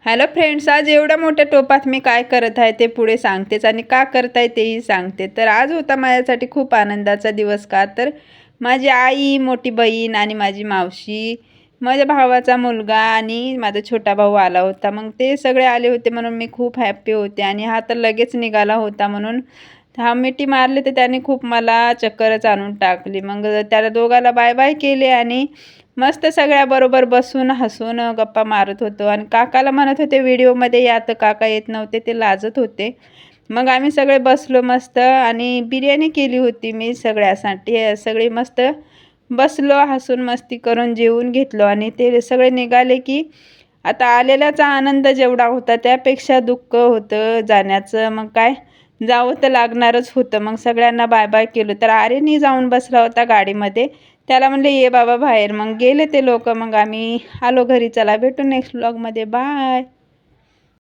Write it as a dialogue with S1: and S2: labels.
S1: Hello friends, आज एवढ्या मोठ्या टोपात मी काय करत आहे ते पुढे सांगतेच आणि का करत आहे तेही सांगते. तर आज होता माझ्यासाठी खूप आनंदाचा दिवस. का तर माझी आई, मोठी बहीण आणि माझी मावशी, माझ्या भावाचा मुलगा आणि माझा छोटा भाऊ आला होता. मग ते सगळे आले होते म्हणून मी खूप हॅप्पी होते. आणि हा तर लगेच निघाला होता म्हणून हा मिठी मारली तर त्याने खूप मला चक्करच आणून टाकली. मग त्याला दोघाला बाय बाय केले आणि मस्त सगळ्याबरोबर बसून हसून गप्पा मारत होतो. आणि काकाला म्हणत होते व्हिडिओमध्ये या, तर काका येत नव्हते, ते लाजत होते. मग आम्ही सगळे बसलो मस्त आणि बिर्याणी केली होती मी सगळ्यासाठी. सगळे मस्त बसलो, हसून मस्ती करून जेवून घेतलो. आणि ते सगळे निघाले की आता आलेल्याचा आनंद जेवढा होता त्यापेक्षा दुःख होतं जाण्याचं. मग काय, जावं तर लागणारच होतं. मग सगळ्यांना बाय बाय केलं. तर आर्यनही जाऊन बसला होता गाडीमध्ये. त्याला म्हणले ये बाबा बाहेर. मग गेले ते लोक. मग आम्ही आलो घरी. चला भेटू नेक्स्ट व्लॉगमध्ये. बाय.